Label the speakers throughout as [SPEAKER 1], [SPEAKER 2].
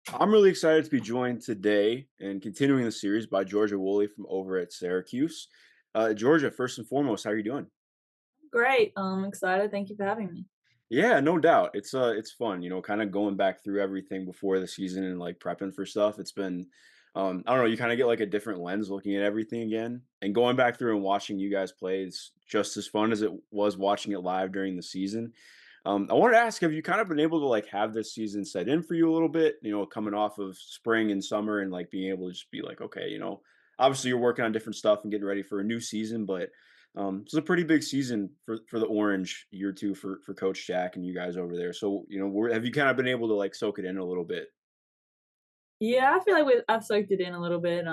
[SPEAKER 1] I'm really excited to be joined today and continuing the series by Georgia Woolley from over at Syracuse. Georgia, first and foremost, how are you doing?
[SPEAKER 2] Great. Excited. Thank you for having me.
[SPEAKER 1] Yeah, no doubt. It's fun, kind of going back through everything before the season and like prepping for stuff. It's been I don't know, you kind of get like a different lens looking at everything again. And going back through and watching you guys play is just as fun as it was watching it live during the season. I wanted to ask, have you kind of been able to like have this season set in for you a little bit, coming off of spring and summer and like being able to just be like, okay, obviously you're working on different stuff and getting ready for a new season, but it's a pretty big season for the Orange year two for Coach Jack and you guys over there. So have you kind of been able to like soak it in a little bit?
[SPEAKER 2] Yeah, I feel like I've soaked it in a little bit.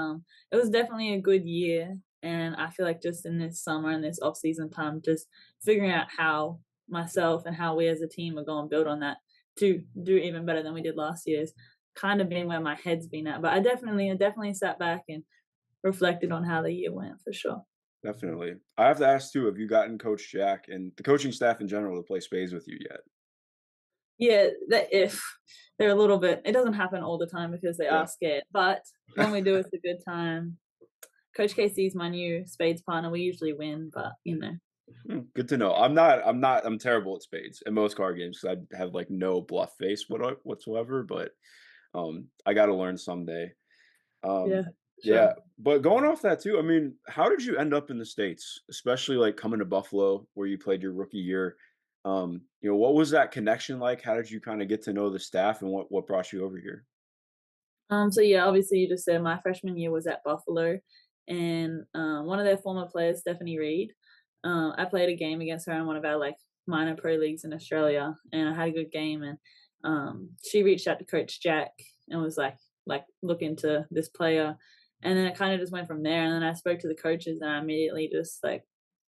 [SPEAKER 2] It was definitely a good year, and I feel like just in this summer and this off season time, just figuring out how myself and how we as a team are going to build on that to do even better than we did last year is kind of been where my head's been at. But I definitely sat back and reflected on how the year went for sure.
[SPEAKER 1] Definitely. I have to ask too, have you gotten Coach Jack and the coaching staff in general to play spades with you yet?
[SPEAKER 2] Yeah, that if they're a little bit, it doesn't happen all the time because they
[SPEAKER 1] Yeah.
[SPEAKER 2] are scared. But when we do, it's a good time. Coach KC's my new spades partner. We usually win, but
[SPEAKER 1] Good to know. I'm terrible at spades in most card games because I have like no bluff face whatsoever, but I got to learn someday.
[SPEAKER 2] yeah,
[SPEAKER 1] Um,
[SPEAKER 2] sure.
[SPEAKER 1] yeah, but going off that too, I mean, how did you end up in the States, especially like coming to Buffalo where you played your rookie year? What was that connection like? How did you kind of get to know the staff and what brought you over here?
[SPEAKER 2] So yeah, obviously you just said my freshman year was at Buffalo, and one of their former players, Stephanie Reed. I played a game against her in one of our like minor pro leagues in Australia, and I had a good game. And she reached out to Coach Jack and was like look into this player, and then it kind of just went from there. And then I spoke to the coaches, and I immediately just like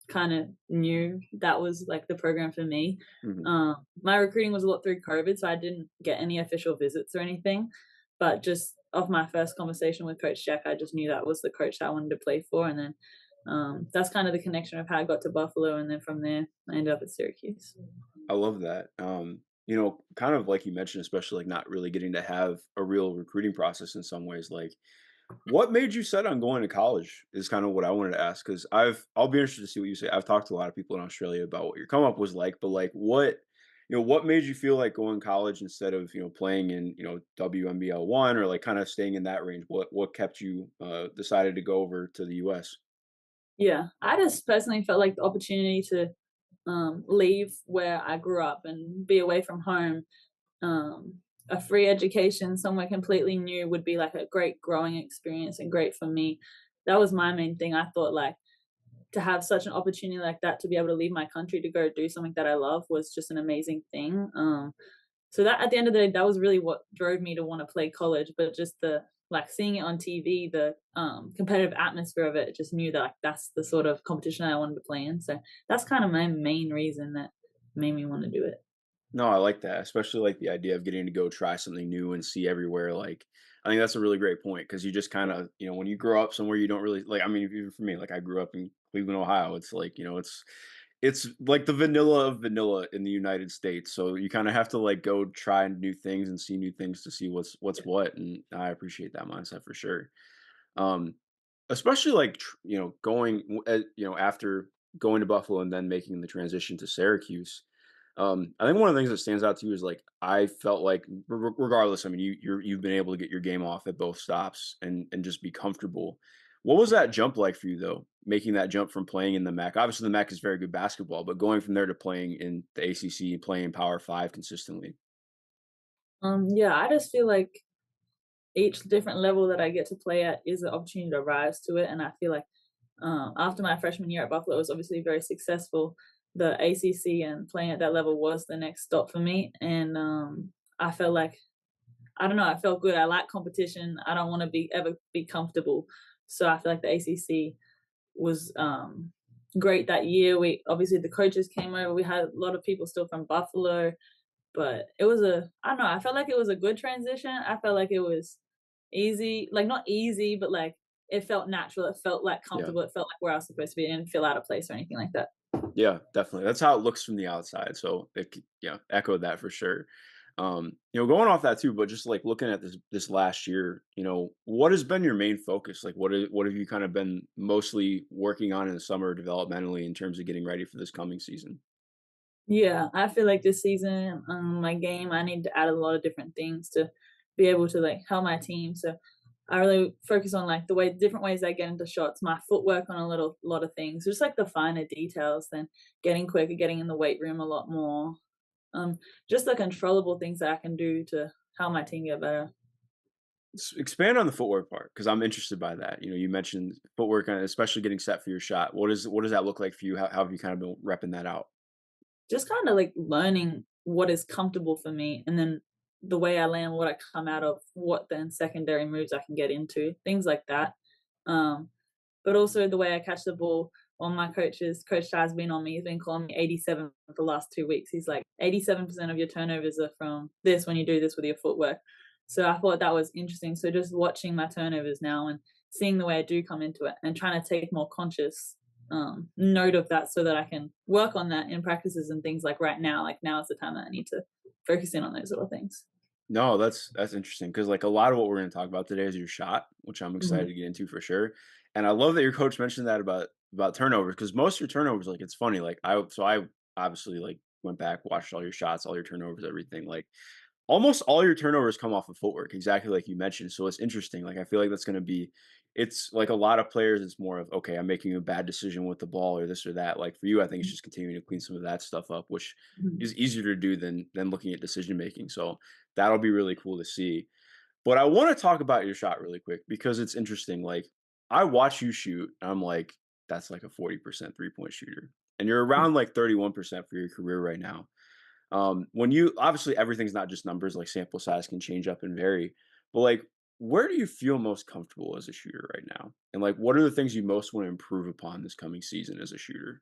[SPEAKER 2] kind of knew that was like the program for me.
[SPEAKER 1] Hmm.
[SPEAKER 2] My recruiting was a lot through COVID, so I didn't get any official visits or anything. But just off my first conversation with Coach Jack, I just knew that was the coach that I wanted to play for. And then that's kind of the connection of how I got to Buffalo. And then from there, I ended up at Syracuse.
[SPEAKER 1] I love that. Kind of like you mentioned, especially like not really getting to have a real recruiting process in some ways. Like, what made you set on going to college is kind of what I wanted to ask because I'll be interested to see what you say. I've talked to a lot of people in Australia about what your come up was like, but like what made you feel like going to college instead of playing in WNBL one or like kind of staying in that range? What kept you decided to go over to the US?
[SPEAKER 2] Yeah, I just personally felt like the opportunity to leave where I grew up and be away from home. A free education somewhere completely new would be like a great growing experience and great for me. That was my main thing. I thought like to have such an opportunity like that to be able to leave my country to go do something that I love was just an amazing thing. So that at the end of the day, that was really what drove me to want to play college. But just the like seeing it on TV, the competitive atmosphere of it, just knew that like that's the sort of competition I wanted to play in. So that's kind of my main reason that made me want to do it.
[SPEAKER 1] No, I like that, especially like the idea of getting to go try something new and see everywhere. Like, I think that's a really great point because you just kind of, when you grow up somewhere you don't really like. I mean, even for me, like I grew up in Cleveland, Ohio. It's like, it's like the vanilla of vanilla in the United States. So you kind of have to like go try new things and see new things to see what's what. And I appreciate that mindset for sure. Um, especially like going after going to Buffalo and then making the transition to Syracuse. I think one of the things that stands out to you is like I felt like regardless, I mean you've been able to get your game off at both stops and just be comfortable. What was that jump like for you though? Making that jump from playing in the MAC. Obviously the MAC is very good basketball, but going from there to playing in the ACC, playing Power 5 consistently.
[SPEAKER 2] Yeah, I just feel like each different level that I get to play at is an opportunity to rise to it. And I feel like after my freshman year at Buffalo, it was obviously very successful. The ACC and playing at that level was the next stop for me. And I felt like, I don't know, I felt good. I like competition. I don't want to be ever be comfortable. So I feel like the ACC was great that year. We obviously the coaches came over. We had a lot of people still from Buffalo, but it was I don't know. I felt like it was a good transition. I felt like it was easy, like not easy, but like it felt natural. It felt like
[SPEAKER 1] Yeah.
[SPEAKER 2] comfortable. It felt like where I was supposed to be. It didn't feel out of place or anything like that.
[SPEAKER 1] Yeah, definitely. That's how it looks from the outside. So echo that for sure. Going off that too, but just like looking at this last year, what has been your main focus? Like, what have you kind of been mostly working on in the summer developmentally in terms of getting ready for this coming season?
[SPEAKER 2] Yeah, I feel like this season, my game, I need to add a lot of different things to be able to like help my team. So I really focus on like the way different ways I get into shots, my footwork on a lot of things, just like the finer details than getting quicker, getting in the weight room a lot more. Um, just the controllable things that I can do to help my team get better.
[SPEAKER 1] Expand on the footwork part because I'm interested by that. You mentioned footwork, and especially getting set for your shot. What does that look like for you? How have you kind of been repping that out?
[SPEAKER 2] Just kinda, like, learning what is comfortable for me, and then the way I land, what I come out of, what then secondary moves I can get into, things like that. Um, but also the way I catch the ball. One of my coaches, Coach Shai's been on me, he's been calling me 87 for the last 2 weeks. He's like, "87% of your turnovers are from this when you do this with your footwork." So I thought that was interesting. So just watching my turnovers now and seeing the way I do come into it and trying to take more conscious note of that so that I can work on that in practices and things like now. Like now is the time that I need to focus in on those little things.
[SPEAKER 1] No, that's interesting because like a lot of what we're going to talk about today is your shot, which I'm excited
[SPEAKER 2] Mhm,
[SPEAKER 1] to get into for sure. And I love that your coach mentioned that about turnovers because most of your turnovers, like it's funny, like I obviously like went back, watched all your shots, all your turnovers, everything. Like almost all your turnovers come off of footwork, exactly like you mentioned. So it's interesting. Like I feel like that's going to be, it's like a lot of players. It's more of okay, I'm making a bad decision with the ball or this or that. Like for you, I think it's just continuing to clean some of that stuff up, which
[SPEAKER 2] mhm,
[SPEAKER 1] is easier to do than looking at decision making. So that'll be really cool to see. But I want to talk about your shot really quick because it's interesting. Like I watch you shoot, and I'm like, that's like a 40% 3-point shooter, and you're
[SPEAKER 2] mhm.
[SPEAKER 1] around like 31% for your career right now. When you obviously everything's not just numbers, like sample size can change up and vary, but like where do you feel most comfortable as a shooter right now? And like what are the things you most want to improve upon this coming season as a shooter?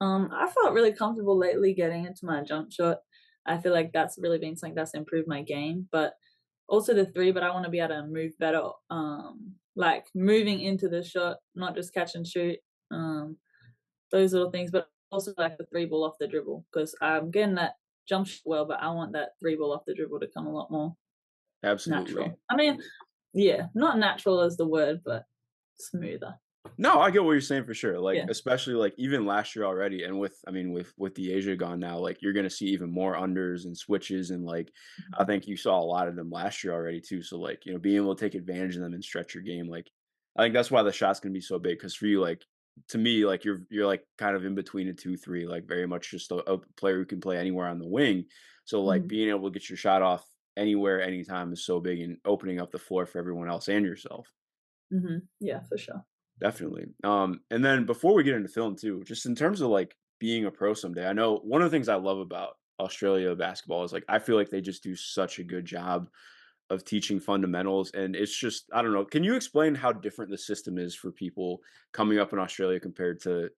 [SPEAKER 2] I felt really comfortable lately getting into my jump shot. I feel like that's really been something that's improved my game, but also the three, but I want to be able to move better. Like moving into the shot, not just catch and shoot. Those little things, but also like the three ball off the dribble because I'm getting that jump shot well, but I want that three ball off the dribble to come a lot more
[SPEAKER 1] Absolutely.
[SPEAKER 2] natural. I mean, yeah, not natural as the word, but smoother.
[SPEAKER 1] No, I get what you're saying for sure. Like,
[SPEAKER 2] Yeah.
[SPEAKER 1] especially like even last year already, and with the Asia gone now, like you're gonna see even more unders and switches, and like I think you saw a lot of them last year already too. So like being able to take advantage of them and stretch your game, like I think that's why the shot's gonna be so big. Because for you, like to me, like you're like kind of in between a 2-3, like very much just a player who can play anywhere on the wing. So like
[SPEAKER 2] Mhm,
[SPEAKER 1] being able to get your shot off anywhere, anytime is so big and opening up the floor for everyone else and yourself.
[SPEAKER 2] mhm. Yeah, for sure.
[SPEAKER 1] Definitely. And then before we get into film too, just in terms of like being a pro someday, I know one of the things I love about Australia basketball is like I feel like they just do such a good job of teaching fundamentals. And it's just, I don't know. Can you explain how different the system is for people coming up in Australia compared to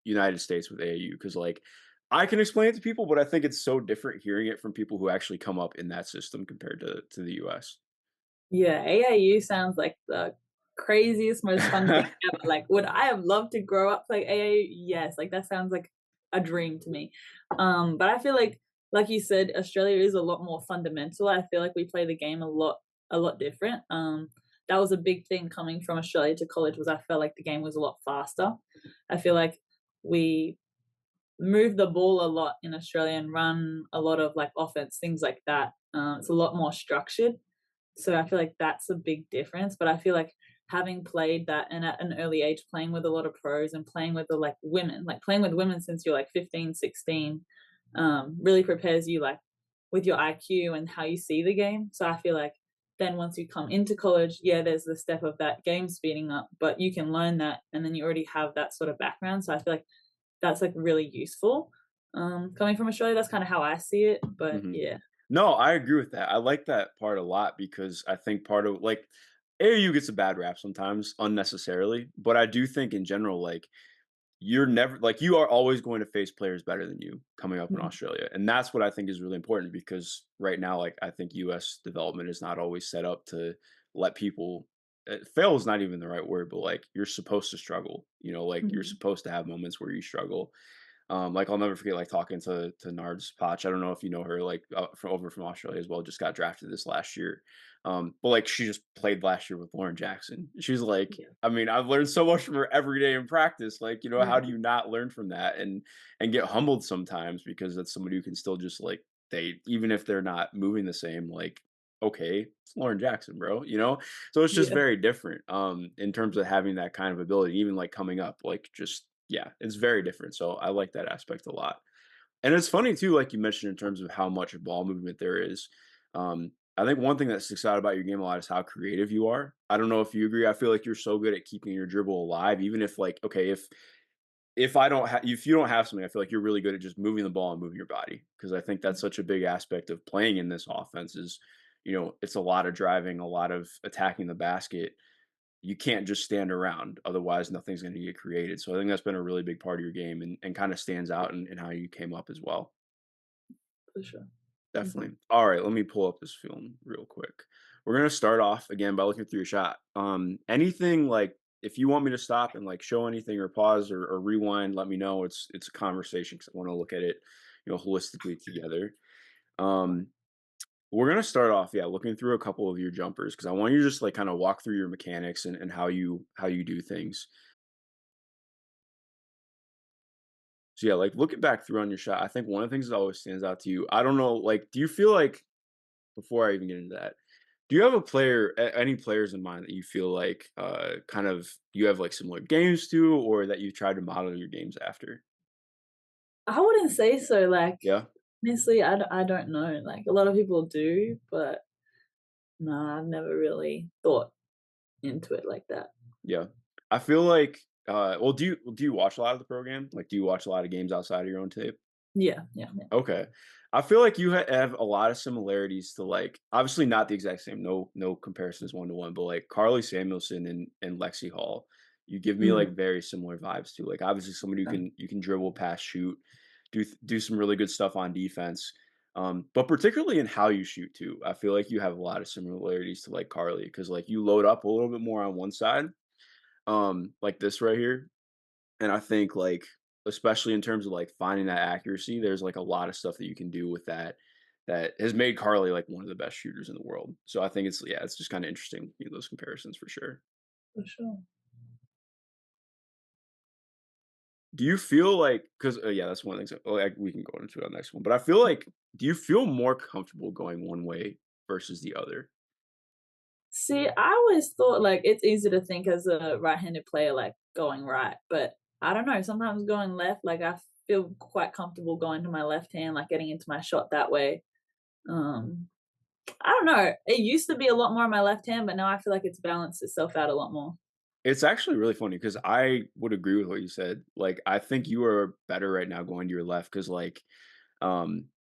[SPEAKER 1] United States with AAU? Because like I can explain it to people, but I think it's so different hearing it from people who actually come up in that system compared to the US.
[SPEAKER 2] Yeah, AAU sounds like the craziest, most fun thing ever. Like, would I have loved to grow up like AAU? Yes, like that sounds like a dream to me. But I feel like you said, Australia is a lot more fundamental. I feel like we play the game a lot different. That was a big thing coming from Australia to college was I felt like the game was a lot faster. I feel like we move the ball a lot in Australia and run a lot of like offense, things like that. It's a lot more structured. So I feel like that's a big difference. But I feel like having played that and at an early age, playing with a lot of pros and playing with the like playing with women since you're like 15, 16, really prepares you like with your IQ and how you see the game. So I feel like then once you come into college, yeah, there's the step of that game speeding up, but you can learn that and then you already have that sort of background. So I feel like that's like really useful. Coming from Australia, that's kind of how I see it. But
[SPEAKER 1] Mhm.
[SPEAKER 2] yeah.
[SPEAKER 1] No, I agree with that. I like that part a lot because I think part of like AAU gets a bad rap sometimes unnecessarily, but I do think in general, like you're never like you are always going to face players better than you coming up in
[SPEAKER 2] Mhm,
[SPEAKER 1] Australia. And that's what I think is really important because right now, like I think US development is not always set up to let people fail is not even the right word, but like you're supposed to struggle, like you're
[SPEAKER 2] mhm,
[SPEAKER 1] supposed to have moments where you struggle. Like I'll never forget like talking to Nards Potch. I don't know if you know her, like from over from Australia as well. Just got drafted this last year. But like she just played last year with Lauren Jackson. She's like,
[SPEAKER 2] Yeah.
[SPEAKER 1] I mean, I've learned so much from her every day in practice. Like, how
[SPEAKER 2] Yeah.
[SPEAKER 1] do you not learn from that and get humbled sometimes because that's somebody who can still just like they even if they're not moving the same, like, okay, it's Lauren Jackson, bro, So it's just
[SPEAKER 2] Yeah.
[SPEAKER 1] very different in terms of having that kind of ability, even like coming up, like just yeah, it's very different. So I like that aspect a lot. And it's funny too, like you mentioned, in terms of how much ball movement there is. I think one thing that sticks out about your game a lot is how creative you are. I don't know if you agree. I feel like you're so good at keeping your dribble alive, even if like, okay, if you don't have something, I feel like you're really good at just moving the ball and moving your body because I think that's such a big aspect of playing in this offense is, it's a lot of driving, a lot of attacking the basket. You can't just stand around, otherwise nothing's going to get created. So I think that's been a really big part of your game and kind of stands out in how you came up as well.
[SPEAKER 2] For sure. Mhm.
[SPEAKER 1] Definitely. All right, let me pull up this film real quick. We're gonna start off again by looking through your shot. Anything like if you want me to stop and like show anything or pause or rewind, let me know. It's a conversation because I want to look at it, holistically together. Um, we're gonna start off, yeah, looking through a couple of your jumpers because I want you to just like kind of walk through your mechanics and how you do things. So yeah, like looking back through on your shot, I think one of the things that always stands out to you. I don't know, like, do you feel like before I even get into that, do you have any players in mind that you feel like kind of you have like similar games to, or that you try to model your games after?
[SPEAKER 2] I wouldn't say so, like,
[SPEAKER 1] Yeah,
[SPEAKER 2] honestly, I don't know, like, a lot of people do, but no, I've never really thought into it like that.
[SPEAKER 1] yeah. I feel like, well, do you watch a lot of the program? Like, do you watch a lot of games outside of your own tape?
[SPEAKER 2] Yeah, yeah, yeah.
[SPEAKER 1] Okay. I feel like you have a lot of similarities to like obviously not the exact same, no comparisons one to one, but like Carly Samuelson and Lexi Hall. You give me
[SPEAKER 2] Mhm.
[SPEAKER 1] like very similar vibes to like obviously somebody who
[SPEAKER 2] Yeah,
[SPEAKER 1] you can dribble, pass, shoot, do some really good stuff on defense. But particularly in how you shoot too. I feel like you have a lot of similarities to like Carly because like you load up a little bit more on one side, like this right here, and I think, like, especially in terms of, like, finding that accuracy, there's, like, a lot of stuff that you can do with that that has made Carly, like, one of the best shooters in the world. So I think it's yeah, it's just kinda interesting, those comparisons for sure.
[SPEAKER 2] for sure.
[SPEAKER 1] Do you feel like 'cause, yeah, that's one of the things like, we can go into the next one, but I feel like do you feel more comfortable going one way versus the other?
[SPEAKER 2] See, I always thought, like, it's easy to think as a right-handed player, like, going right, but I don't know, sometimes going left, like, I feel quite comfortable going to my left hand, like, getting into my shot that way. Um, I don't know, it used to be a lot more on my left hand, but now I feel like it's balanced itself out a lot more.
[SPEAKER 1] It's actually really funny because I would agree with what you said. Like, I think you are better right now going to your left because, like,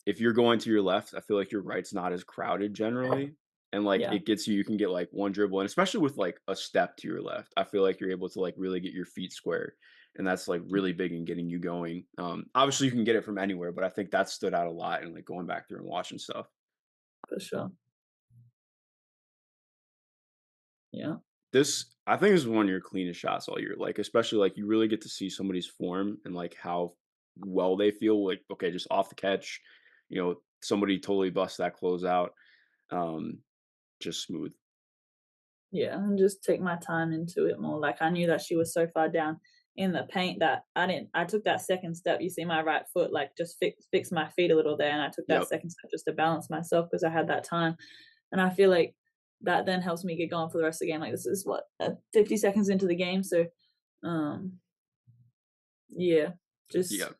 [SPEAKER 1] if you're going to your left, I feel like your right's not as crowded generally, and, like,
[SPEAKER 2] Yeah,
[SPEAKER 1] it gets you can get, like, one dribble, and especially with, like, a step to your left, I feel like you're able to, like, really get your feet square, and that's, like, really big in getting you going. Obviously, you can get it from anywhere, but I think that stood out a lot and, like, going back through and watching stuff.
[SPEAKER 2] for sure. Yeah,
[SPEAKER 1] This I think is one of your cleanest shots all year, like, especially, like, you really get to see somebody's form and, like, how well they feel, like, okay, just off the catch, somebody totally busts that closeout, um, just smooth.
[SPEAKER 2] yeah, and just take my time into it more, like, I knew that she was so far down in the paint that I took that second step, you see my right foot, like, just fix my feet a little there, and I took that
[SPEAKER 1] Yep.
[SPEAKER 2] second step just to balance myself because I had that time. And I feel like that then helps me get going for the rest of the game. Like this is what 50 seconds into the game, so um, yeah, just
[SPEAKER 1] Yep.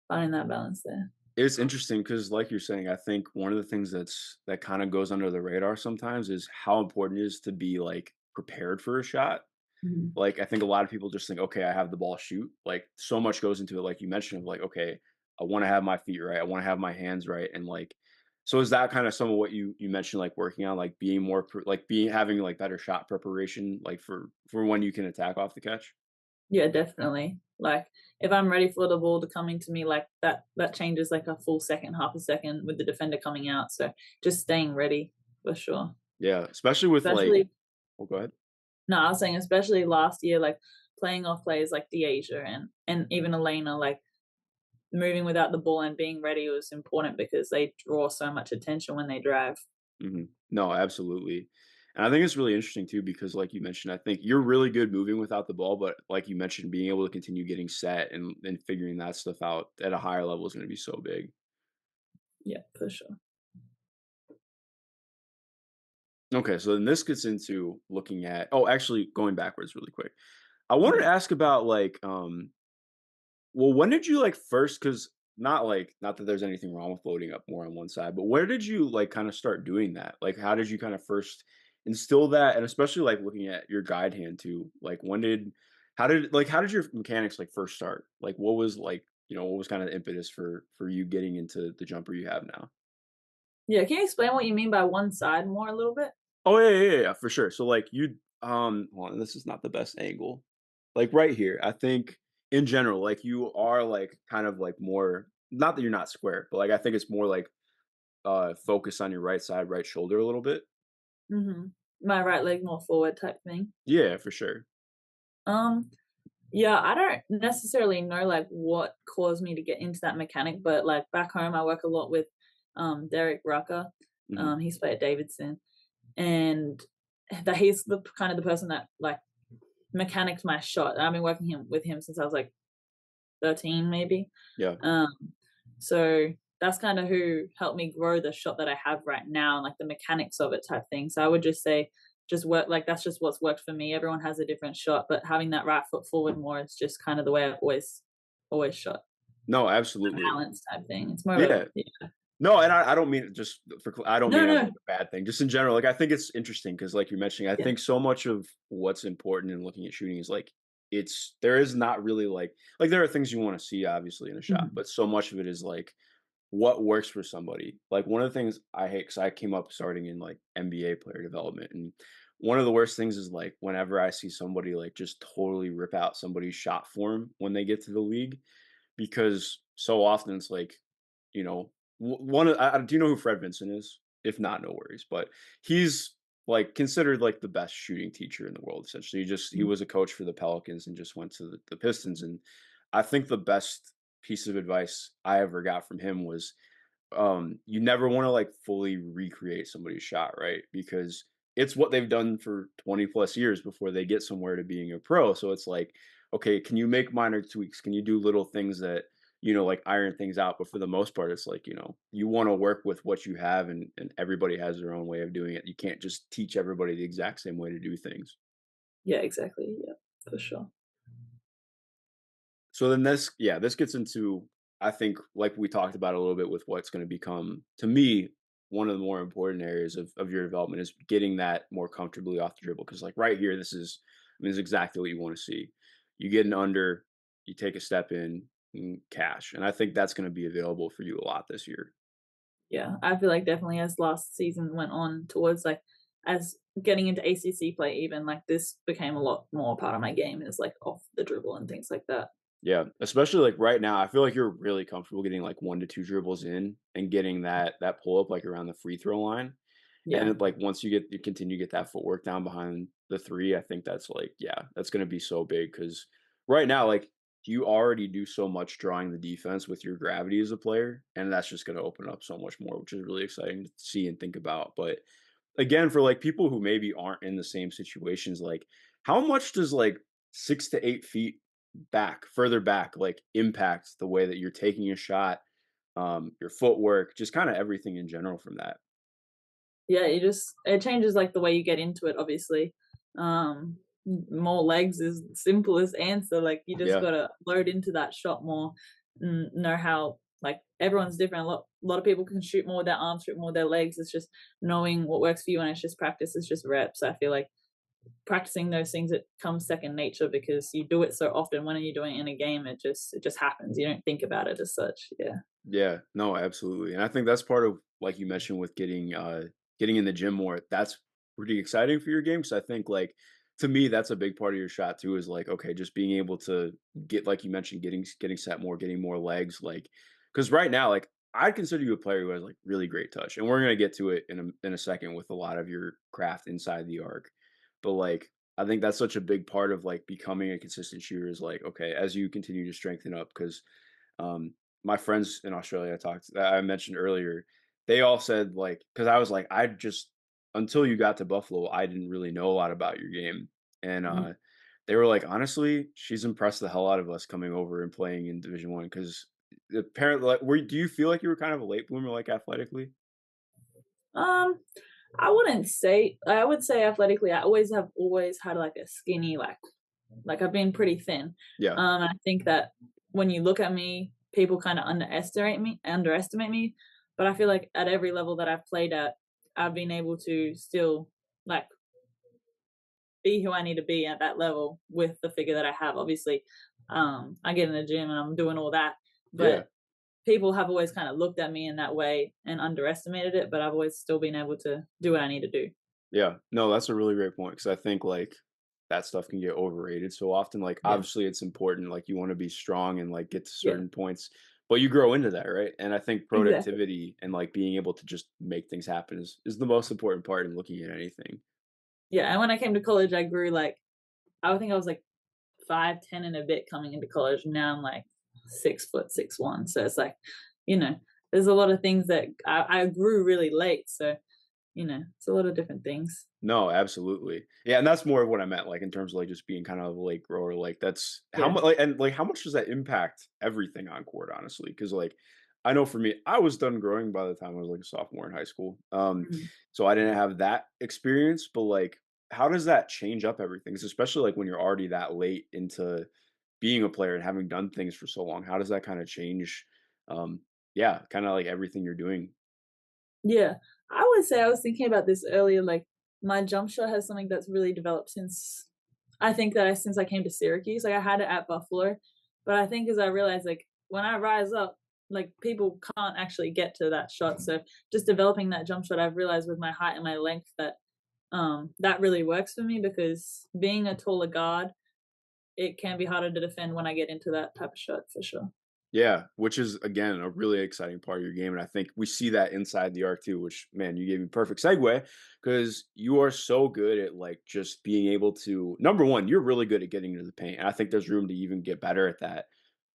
[SPEAKER 2] finding that balance there.
[SPEAKER 1] It's interesting because, like you're saying, I think one of the things that kinda goes under the radar sometimes is how important it is to be, like, prepared for a shot.
[SPEAKER 2] Mhm.
[SPEAKER 1] Like, I think a lot of people just think, "Okay, I have the ball, shoot." Like, so much goes into it, like you mentioned, of like, "Okay, I wanna have my feet right, I wanna have my hands right," and, like so is that kinda some of what you mentioned, like, working on, like, being more like, being having, like, better shot preparation, like, for when you can attack off the catch?
[SPEAKER 2] Yeah, definitely. Like if I'm ready for the ball to come into me, like that changes like a full second, half a second with the defender coming out. So just staying ready for sure.
[SPEAKER 1] Yeah, especially with, like
[SPEAKER 2] Especially
[SPEAKER 1] oh, go ahead.
[SPEAKER 2] no, I was saying especially last year, like playing off players like Deasia and even Elena, like moving without the ball and being ready was important because they draw so much attention when they drive.
[SPEAKER 1] No, absolutely. And I think it's really interesting too because, like you mentioned, I think you're really good moving without the ball, but like you mentioned, being able to continue getting set and figuring that stuff out at a higher level is going to be so big.
[SPEAKER 2] Yeah, for sure.
[SPEAKER 1] Okay, so then this gets into looking at actually going backwards really quick. I wanted to
[SPEAKER 2] Okay.
[SPEAKER 1] ask about well, when did you like first cuz not that there's anything wrong with loading up more on one side, but where did you like kind of start doing that? Like how did you kind of first instill that and especially like looking at your guide hand too? Like how did your mechanics like first start? Like what was like, what was kind of the impetus for you getting into the jumper you have now?
[SPEAKER 2] Yeah, can you explain what you mean by one side more a little bit?
[SPEAKER 1] Oh, yeah, for sure. So, like, hold on, this is not the best angle. Like, right here, I think in general, like, you are, like, kind of, like, more not that you're not square, but, like, I think it's more, like, focus on your right side, right shoulder a little bit.
[SPEAKER 2] Mhm. My right leg more forward type thing.
[SPEAKER 1] Yeah, for sure.
[SPEAKER 2] Um, yeah, I don't necessarily know, like, what caused me to get into that mechanic, but, like, back home, I work a lot with, Derek Rucker.
[SPEAKER 1] Mhm.
[SPEAKER 2] He's played at Davidson, and that he's the kind of the person that, like, mechanics my shot. I've been working with him since I was, like, 13 maybe.
[SPEAKER 1] Yeah.
[SPEAKER 2] Um, so that's kind of who helped me grow the shot that I have right now and like the mechanics of it type thing. So I would just say just work like that's just what's worked for me. Everyone has a different shot, but having that right foot forward more is just kind of the way I've always shot.
[SPEAKER 1] No,
[SPEAKER 2] A
[SPEAKER 1] absolutely.
[SPEAKER 2] balance type thing. It's more of a
[SPEAKER 1] Yeah.
[SPEAKER 2] yeah.
[SPEAKER 1] No, and I don't mean it just I don't mean
[SPEAKER 2] No,
[SPEAKER 1] it as,
[SPEAKER 2] no.
[SPEAKER 1] like, a bad thing, just in general, like, I think it's interesting because, like you're mentioning, I
[SPEAKER 2] Yeah.
[SPEAKER 1] think so much of what's important in looking at shooting is, like, there is not really, there are things you wanna see, obviously, in a shot,
[SPEAKER 2] Mhm.
[SPEAKER 1] but so much of it is, like, what works for somebody. Like, one of the things I hate because I came up starting in, like, NBA player development, and one of the worst things is, like, whenever I see somebody, like, just totally rip out somebody's shot form when they get to the league, because so often it's like, you know, one of do you know who Fred Vinson is? If not, no worries. But he's like considered like the best shooting teacher in the world. Essentially, he
[SPEAKER 2] Mhm.
[SPEAKER 1] was a coach for the Pelicans and just went to the Pistons. And I think the best piece of advice I ever got from him was you never want to like fully recreate somebody's shot, right? Because it's what they've done for 20 plus years before they get somewhere to being a pro. So it's like, okay, can you make minor tweaks? Can you do little things that, like iron things out? But for the most part, it's like, you want to work with what you have, and everybody has their own way of doing it. You can't just teach everybody the exact same way to do things.
[SPEAKER 2] Yeah, exactly. Yeah, for sure.
[SPEAKER 1] So then this gets into, I think, like we talked about a little bit with what's going to become, to me, one of the more important areas of your development is getting that more comfortably off the dribble. Cause like right here, this is exactly what you want to see. You get an under, you take a step in, and cash. And I think that's going to be available for you a lot this year.
[SPEAKER 2] Yeah, I feel like definitely as last season went on towards like as getting into ACC play even like this became a lot more part of my game is like off the dribble and things like that.
[SPEAKER 1] Yeah, especially like right now, I feel like you're really comfortable getting like 1 to 2 dribbles in and getting that pull up like around the free throw line. And
[SPEAKER 2] Yeah.
[SPEAKER 1] it, like once you continue to get that footwork down behind the three, I think that's like, yeah, that's gonna be so big because right now, like you already do so much drawing the defense with your gravity as a player, and that's just gonna open up so much more, which is really exciting to see and think about. But again, for like people who maybe aren't in the same situations, like how much does like 6 to 8 feet further back, like impact the way that you're taking a shot, your footwork, just kind of everything in general from that?
[SPEAKER 2] Yeah, it changes like the way you get into it obviously. More legs is the simplest answer. Like you just
[SPEAKER 1] Yeah.
[SPEAKER 2] gotta load into that shot more, know how like everyone's different. A lot of people can shoot more with their arms, shoot more with their legs. It's just knowing what works for you and it's just practice, it's just reps. I feel like practicing those things it comes second nature because you do it so often. When you're doing it in a game, it just happens. You don't think about it as such. Yeah.
[SPEAKER 1] Yeah, no, absolutely. And I think that's part of like you mentioned with getting in the gym more. That's pretty exciting for your game. So I think like to me that's a big part of your shot too is like okay, just being able to get like you mentioned getting set more, getting more legs like cuz right now like I'd consider you a player who has like really great touch. And we're going to get to it in a second with a lot of your craft inside the arc. But like I think that's such a big part of like becoming a consistent shooter is like okay, as you continue to strengthen up cuz my friends in Australia that I mentioned earlier, they all said, like, because I was like, I just until you got to Buffalo, I didn't really know a lot about your game, and,
[SPEAKER 2] Mhm.
[SPEAKER 1] they were like, "Honestly, she's impressed the hell out of us coming over and playing in Division One." Because apparently, like, do you feel like you were kind of a late bloomer, like, athletically?
[SPEAKER 2] Um, I would say athletically, I always had, like, a skinny, like, I've been pretty thin.
[SPEAKER 1] Yeah,
[SPEAKER 2] I think that when you look at me, people kinda underestimate me, but I feel like at every level that I've played at, I've been able to still, like, be who I need to be at that level with the figure that I have. Obviously, I get in the gym and I'm doing all that,
[SPEAKER 1] yeah.
[SPEAKER 2] but people have always kind of looked at me in that way and underestimated it, but I've always still been able to do what I need to do.
[SPEAKER 1] Yeah. No, that's a really great point because I think, like, that stuff can get overrated so often. Like,
[SPEAKER 2] Yeah.
[SPEAKER 1] obviously, it's important, like, you wanna be strong and, like, get to
[SPEAKER 2] Yeah.
[SPEAKER 1] certain points, but you grow into that, right? And I think
[SPEAKER 2] Exactly.
[SPEAKER 1] productivity and, like, being able to just make things happen is the most important part in looking at anything.
[SPEAKER 2] Yeah. And when I came to college, I grew like, I would think I was like 5'10" and a bit coming into college. Now I'm like 6 foot 6'1". So it's like, you know, there's a lot of things that I grew really late. So, it's a lot of different things.
[SPEAKER 1] No, absolutely. Yeah, and that's more of what I meant, like, in terms of, like, just being kind of a late grower, like, that's how
[SPEAKER 2] Yeah.
[SPEAKER 1] much, like, and, like, how much does that impact everything on court, honestly? Because, like, I know for me, I was done growing by the time I was, like, a sophomore in high school,
[SPEAKER 2] Mhm.
[SPEAKER 1] so I didn't have that experience, but, like, how does that change up everything? 'Cause especially, like, when you're already that late into being a player and having done things for so long, how does that kinda change, yeah, kinda, like, everything you're doing?
[SPEAKER 2] Yeah, I would say I was thinking about this earlier, like, my jump shot has something that's really developed since I came to Syracuse, like, I had it at Buffalo, but I think as I realized, like, when I rise up, like, people can't actually get to that shot, so just developing that jump shot, I've realized with my height and my length that, that really works for me because being a taller guard, it can be harder to defend when I get into that type of shot for sure.
[SPEAKER 1] Yeah, which is again a really exciting part of your game, and I think we see that inside the arc too. Which, man, you gave me perfect segue because you are so good at, like, just being able to. Number one, you're really good at getting into the paint, and I think there's room to even get better at that.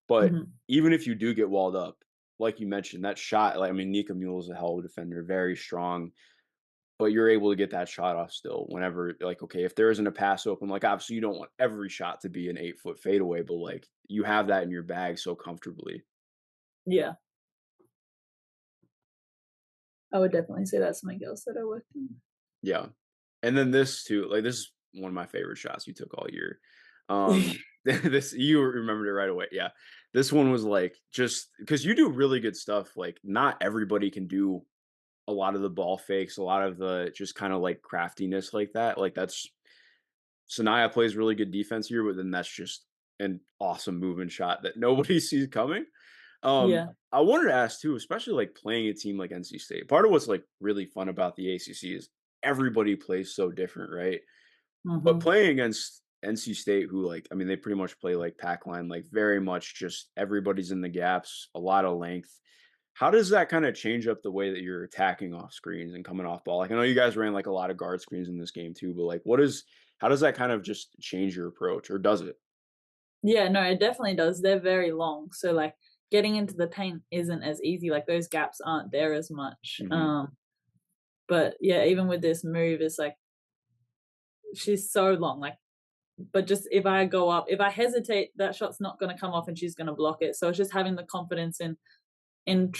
[SPEAKER 1] But
[SPEAKER 2] Mhm.
[SPEAKER 1] even if you do get walled up, like you mentioned, that shot. Like, I mean, Nika Mule is a hell of a defender, very strong, but you're able to get that shot off still. Whenever, like, okay, if there isn't a pass open, like, obviously you don't want every shot to be an 8 foot fadeaway, but, like, you have that in your bag so comfortably.
[SPEAKER 2] Yeah, I would definitely say that's something else that I worked on.
[SPEAKER 1] Yeah. And then this too, like, this is one of my favorite shots you took all year. Um, this you remembered it right away. Yeah. This one was like just because you do really good stuff. Like, not everybody can do a lot of the ball fakes, a lot of the just kind of like craftiness like that. Like, that's Sanaya plays really good defense here, but then that's just an awesome movement shot that nobody sees coming.
[SPEAKER 2] Yeah.
[SPEAKER 1] I wanted to ask too, especially like playing a team like NC State. Part of what's like really fun about the ACC is everybody plays so different, right? But
[SPEAKER 2] Mhm.
[SPEAKER 1] playing against NC State, who, like, I mean, they pretty much play like pack line, like, very much just everybody's in the gaps, a lot of length. How does that kind of change up the way that you're attacking off screens and coming off ball? Like, I know you guys ran like a lot of guard screens in this game too, but, like, how does that kind of just change your approach, or does it?
[SPEAKER 2] Yeah, no, it definitely does. They're very long, so, like, getting into the paint isn't as easy, like, those gaps aren't there as much,
[SPEAKER 1] Hmm.
[SPEAKER 2] but, yeah, even with this move, it's like, she's so long, like, but just if I hesitate, that shot's not gonna come off and she's gonna block it, so it's just having the confidence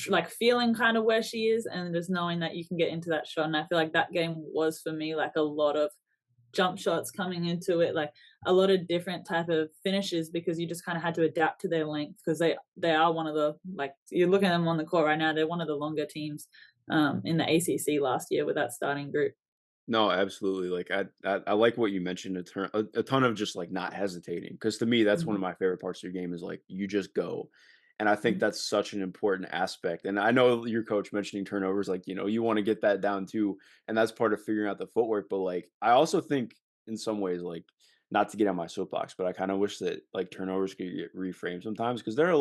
[SPEAKER 2] like, feeling kind of where she is and just knowing that you can get into that shot, and I feel like that game was, for me, like, a lot of jump shots coming into it, like a lot of different type of finishes because you just kind of had to adapt to their length because they are one of the like you're looking at them on the court right now. They're one of the longer teams in the ACC last year with that starting group.
[SPEAKER 1] No, absolutely. Like, I like what you mentioned, a ton of just like not hesitating. Because to me, that's one
[SPEAKER 2] Mhm,
[SPEAKER 1] of my favorite parts of your game is like you just go. And I think
[SPEAKER 2] mhm.
[SPEAKER 1] that's such an important aspect. And I know your coach mentioning turnovers, like, you want to get that down too. And that's part of figuring out the footwork. But, like, I also think in some ways, like, not to get on my soapbox, but I kind of wish that, like, turnovers could get reframed sometimes because there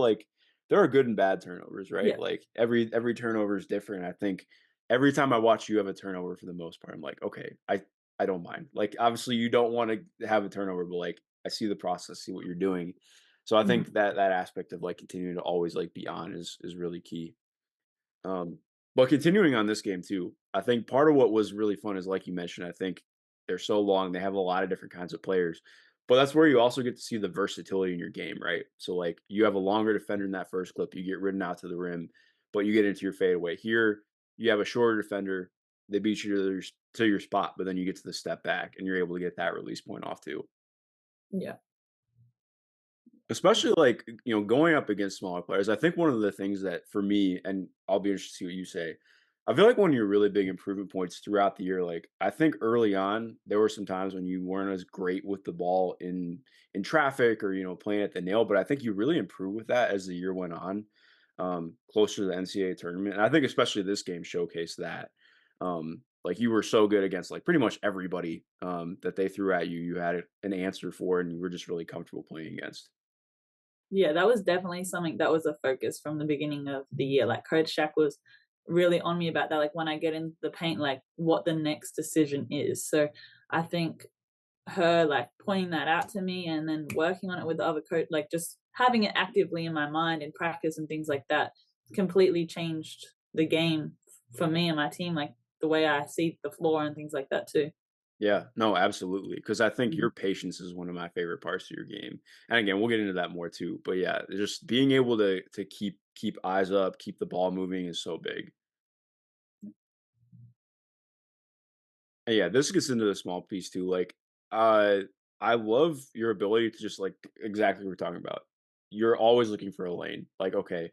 [SPEAKER 1] are good and bad turnovers, right?
[SPEAKER 2] Yeah,
[SPEAKER 1] Like, every turnover is different. I think every time I watch you have a turnover for the most part, I'm like, "Okay, I don't mind." Like, obviously, you don't wanna have a turnover, but, like, I see the process, see what you're doing. So I
[SPEAKER 2] Mhm.
[SPEAKER 1] think that that aspect of like continuing to always like be on is really key. Um, but continuing on this game too, I think part of what was really fun is like you mentioned, I think they're so long, they have a lot of different kinds of players. But that's where you also get to see the versatility in your game, right? So like you have a longer defender in that first clip, you get ridden out to the rim, but you get into your fadeaway. Here, you have a shorter defender, they beat you to your spot, but then you get to the step back and you're able to get that release point off too.
[SPEAKER 2] Yeah.
[SPEAKER 1] Especially, like, going up against smaller players, I think one of the things that for me, and I'll be interested to see what you say, I feel like one of your really big improvement points throughout the year, like, I think early on, there were some times when you weren't as great with the ball in traffic or, playing at the nail, but I think you really improved with that as the year went on, closer to the NCAA tournament, and I think especially this game showcased that. Like, you were so good against, like, pretty much everybody, that they threw at you, you had an answer for, and you were just really comfortable playing against.
[SPEAKER 2] Yeah, that was definitely something that was a focus from the beginning of the year. Like Coach Shaq was really on me about that. Like when I get in the paint, like what the next decision is. So I think her like pointing that out to me and then working on it with the other coach, like just having it actively in my mind in practice and things like that, completely changed the game for me and my team. Like the way I see the floor and things like that too.
[SPEAKER 1] Yeah, no, absolutely. Because I think
[SPEAKER 2] Mhm.
[SPEAKER 1] your patience is one of my favorite parts of your game. And again, we'll get into that more too. But yeah, just being able to keep eyes up, keep the ball moving is so big. And yeah, this gets into the small piece too. Like, uh, I love your ability to just like exactly what we're talking about. You're always looking for a lane. Like, okay,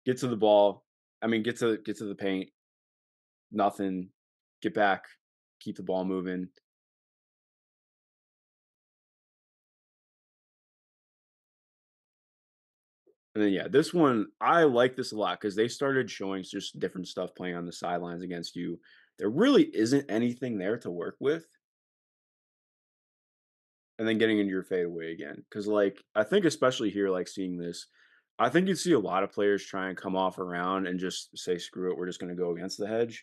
[SPEAKER 1] get to the ball. I mean, get to the paint. Nothing. Get back. Keep the ball moving. And then yeah, this one I like this a lot because they started showing just different stuff playing on the sidelines against you. There really isn't anything there to work with, and then getting into your fadeaway again. Because like I think especially here, like seeing this, I think you'd see a lot of players try and come off around and just say, "Screw it, we're just going to go against the hedge."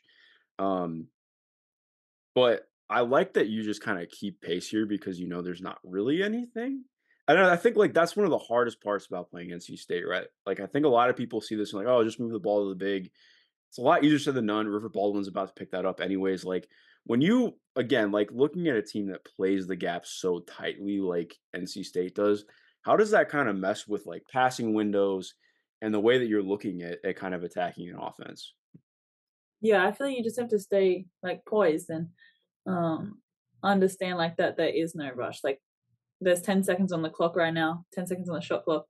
[SPEAKER 1] Um, but I like that you just kind of keep pace here because you know there's not really anything. I think like that's one of the hardest parts about playing NC State, right? Like I think a lot of people see this and like, oh, just move the ball to the big. It's a lot easier said than done. River Baldwin's about to pick that up anyways. Like when you again, like looking at a team that plays the gap so tightly like NC State does, how does that kind of mess with like passing windows and the way that you're looking at kind of attacking an offense?
[SPEAKER 2] Yeah, I feel like you just have to stay like poised and um understand like that there is no rush. Like there's 10 seconds on the clock right now, 10 seconds on the shot clock,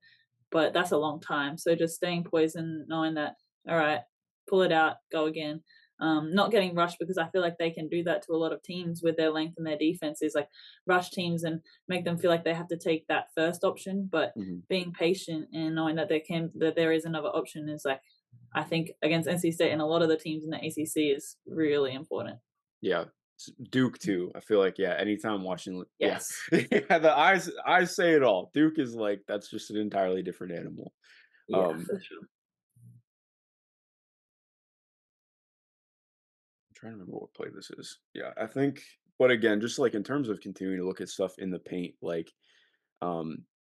[SPEAKER 2] but that's a long time. So just staying poised and knowing that, all right, pull it out, go again. Not getting rushed because I feel like they can do that to a lot of teams with their length and their defense is like rush teams and make them feel like they have to take that first option. But
[SPEAKER 1] Mhm.
[SPEAKER 2] being patient and knowing that there is another option is like I think against NC State and a lot of the teams in the ACC is really important.
[SPEAKER 1] Yeah. Duke too. I feel like yeah, anytime watching yeah.
[SPEAKER 2] Yes.
[SPEAKER 1] Yeah, the eyes say it all. Duke is like that's just an entirely different animal.
[SPEAKER 2] Yeah,
[SPEAKER 1] Um
[SPEAKER 2] for sure.
[SPEAKER 1] I'm trying to remember what play this is. Yeah, I think but again, just like in terms of continuing to look at stuff in the paint, like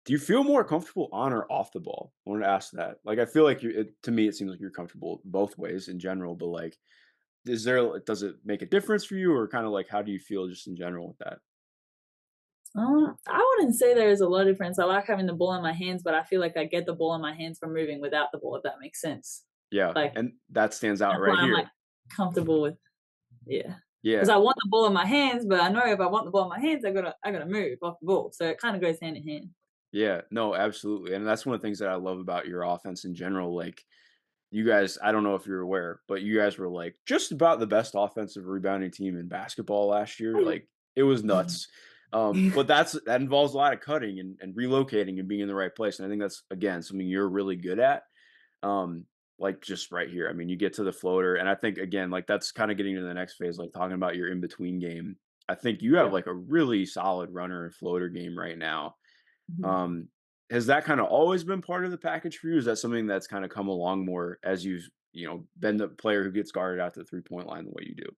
[SPEAKER 1] do you feel more comfortable on or off the ball? I wanted to ask that. Like I feel like to me it seems like you're comfortable both ways in general, but like does it make a difference for you or kind of like how do you feel just in general with that?
[SPEAKER 2] I wouldn't say there is a lot of difference. I like having the ball in my hands, but I feel like I get the ball in my hands from moving without the ball, if that makes sense.
[SPEAKER 1] Yeah,
[SPEAKER 2] Like
[SPEAKER 1] and that stands out
[SPEAKER 2] that's
[SPEAKER 1] right
[SPEAKER 2] why I'm like
[SPEAKER 1] here.
[SPEAKER 2] comfortable with yeah. Because
[SPEAKER 1] Yeah.
[SPEAKER 2] I want the ball in my hands, but I know if I want the ball in my hands, I gotta move off the ball. So it kind of goes hand in hand.
[SPEAKER 1] Yeah, no, absolutely. And that's one of the things that I love about your offense in general. Like you guys, I don't know if you're aware, but you guys were like just about the best offensive rebounding team in basketball last year. Like it was nuts. But that involves a lot of cutting and relocating and being in the right place. And I think that's again something you're really good at. Um, like just right here. I mean, you get to the floater, and I think again, like that's kind of getting to the next phase, like talking about your in between game. I think you have
[SPEAKER 2] Yeah.
[SPEAKER 1] like a really solid runner and floater game right now.
[SPEAKER 2] Mhm.
[SPEAKER 1] Um, has that kind of always been part of the package for you? Is that something that's kind of come along more as you've, been the player who gets guarded out the 3-point line the way you do?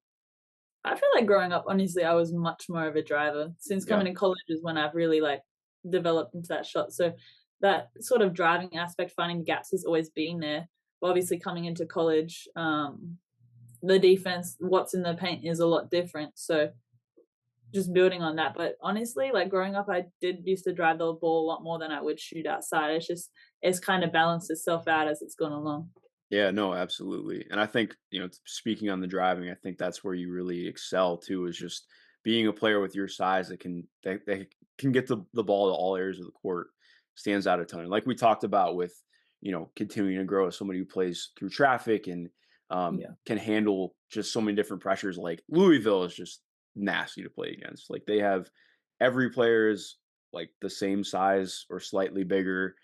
[SPEAKER 2] I feel like growing up, honestly, I was much more of a driver. Since
[SPEAKER 1] Yeah.
[SPEAKER 2] coming to college is when I've really like developed into that shot. So that sort of driving aspect, finding gaps has always been there. But obviously coming into college, the defense, what's in the paint is a lot different. So just building on that. But honestly, like growing up, I did used to drive the ball a lot more than I would shoot outside. It's kind of balanced itself out as it's gone along.
[SPEAKER 1] Yeah, no, absolutely. And I think, speaking on the driving, I think that's where you really excel too, is just being a player with your size that can get the ball to all areas of the court stands out a ton. Like we talked about with, continuing to grow as somebody who plays through traffic and
[SPEAKER 2] Yeah.
[SPEAKER 1] can handle just so many different pressures. Like Louisville is just nasty to play against. Like they have every player is like the same size or slightly bigger,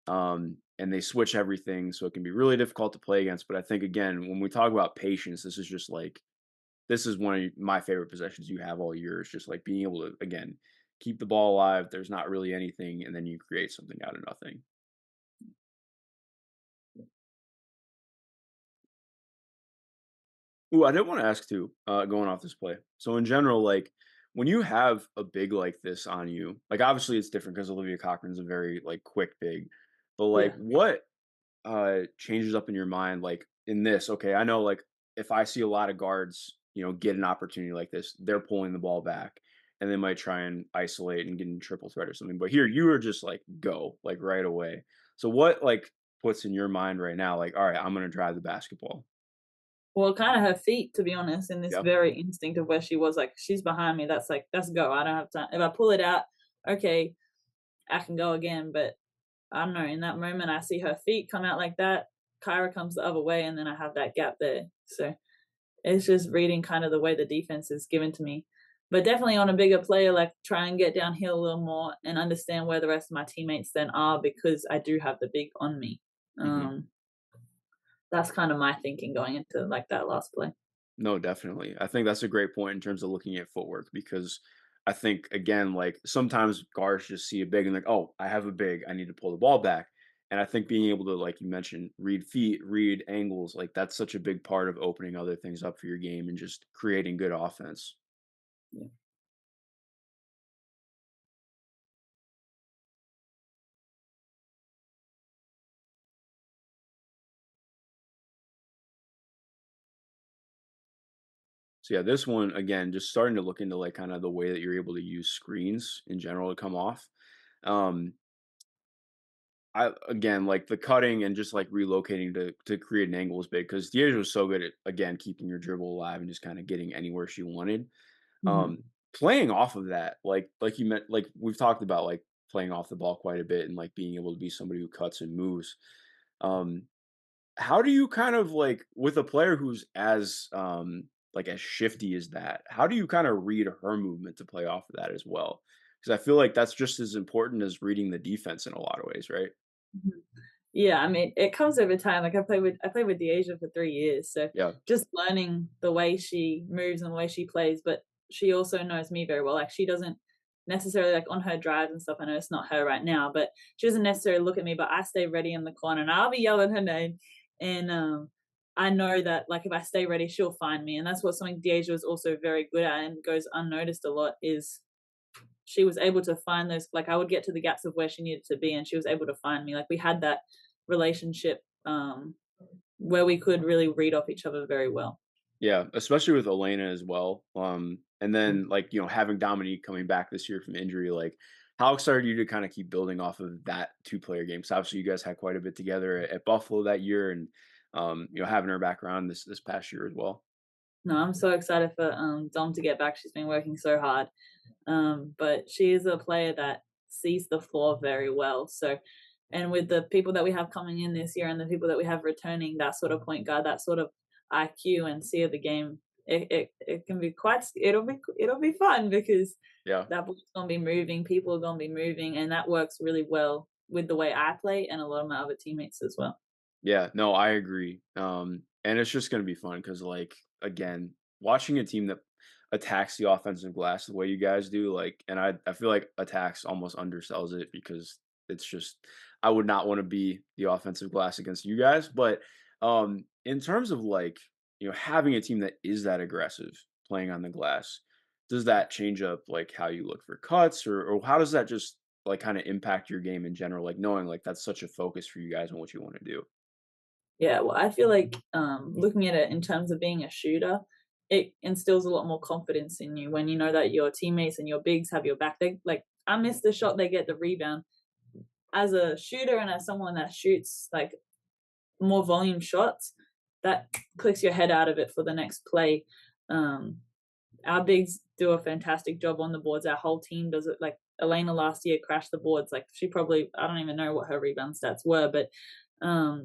[SPEAKER 1] and they switch everything, so it can be really difficult to play against. But I think again, when we talk about patience, this is just like this is one of my favorite possessions you have all year. Is just like being able to again keep the ball alive. There's not really anything, and then you create something out of nothing. Ooh, I did want to ask too, going off this play. So in general, like when you have a big like this on you, like obviously it's different because Olivia Cochran's a very like quick big, but like
[SPEAKER 2] Yeah.
[SPEAKER 1] what changes up in your mind like in this? Okay, I know like if I see a lot of guards, get an opportunity like this, they're pulling the ball back and they might try and isolate and get in triple threat or something. But here you are just like go like right away. So what like puts in your mind right now like all right, I'm gonna drive the basketball.
[SPEAKER 2] Well, kind of her feet, to be honest, in this
[SPEAKER 1] Yep.
[SPEAKER 2] very instinct of where she was like, she's behind me. That's like, that's go. I don't have time. If I pull it out, okay, I can go again. But I don't know. In that moment, I see her feet come out like that. Kyra comes the other way, and then I have that gap there. So it's just reading kind of the way the defense is given to me. But definitely on a bigger player, like try and get downhill a little more and understand where the rest of my teammates then are because I do have the big on me.
[SPEAKER 1] Hmm.
[SPEAKER 2] Um, that's kind of my thinking going into like that last play.
[SPEAKER 1] No, definitely. I think that's a great point in terms of looking at footwork because I think again, like sometimes guards just see a big and like, oh, I have a big, I need to pull the ball back. And I think being able to, like you mentioned, read feet, read angles, like that's such a big part of opening other things up for your game and just creating good offense.
[SPEAKER 2] Yeah.
[SPEAKER 1] So yeah, this one again, just starting to look into like kind of the way that you're able to use screens in general to come off. Um, I again like the cutting and just like relocating to create an angle is big because Diaz was so good at again keeping your dribble alive and just kind of getting anywhere she wanted.
[SPEAKER 2] Mhm.
[SPEAKER 1] Um, Playing off of that, like you meant, like we've talked about, like playing off the ball quite a bit and like being able to be somebody who cuts and moves. Um, how do you kind of like with a player who's as like as shifty as that? How do you kind of read her movement to play off of that as well? Because I feel like that's just as important as reading the defense in a lot of ways, right?
[SPEAKER 2] Mhm. Yeah, I mean, it comes over time. Like I played with Deasia for 3 years, so
[SPEAKER 1] Yeah.
[SPEAKER 2] just learning the way she moves and the way she plays, but she also knows me very well. Like she doesn't necessarily like on her drives and stuff. I know it's not her right now, but she doesn't necessarily look at me, but I stay ready in the corner and I'll be yelling her name. And I know that like if I stay ready, she'll find me. And that's what something Deasia was also very good at and goes unnoticed a lot is she was able to find those like I would get to the gaps of where she needed to be and she was able to find me. Like we had that relationship where we could really read off each other very well.
[SPEAKER 1] Yeah, especially with Elena as well. And
[SPEAKER 2] Mm.
[SPEAKER 1] then like, having Dominique coming back this year from injury, like how excited are you to kind of keep building off of that two-player game? So obviously you guys had quite a bit together at Buffalo that year and having her back around this past year as well.
[SPEAKER 2] No, I'm so excited for Dom to get back. She's been working so hard. But she is a player that sees the floor very well. So and with the people that we have coming in this year and the people that we have returning, that sort of point guard, that sort of IQ and see of the game, it can be quite it'll be fun because
[SPEAKER 1] Yeah.
[SPEAKER 2] that ball's gonna be moving, people are gonna be moving, and that works really well with the way I play and a lot of my other teammates as well.
[SPEAKER 1] Yeah, no, I agree. And it's just gonna be fun because, like, again, watching a team that attacks the offensive glass the way you guys do, like, and I feel like attacks almost undersells it because it's just I would not want to be the offensive glass against you guys. But in terms of like, having a team that is that aggressive playing on the glass, does that change up like how you look for cuts or how does that just like kind of impact your game in general? Like knowing like that's such a focus for you guys and what you want to do.
[SPEAKER 2] Yeah, well, I feel like, looking at it in terms of being a shooter, it instills a lot more confidence in you when you know that your teammates and your bigs have your back. They like, I miss the shot, they get the rebound. As a shooter and as someone that shoots like more volume shots, that clicks your head out of it for the next play. Um, our bigs do a fantastic job on the boards. Our whole team does it. Like Elena last year crashed the boards. Like she probably, I don't even know what her rebound stats were, but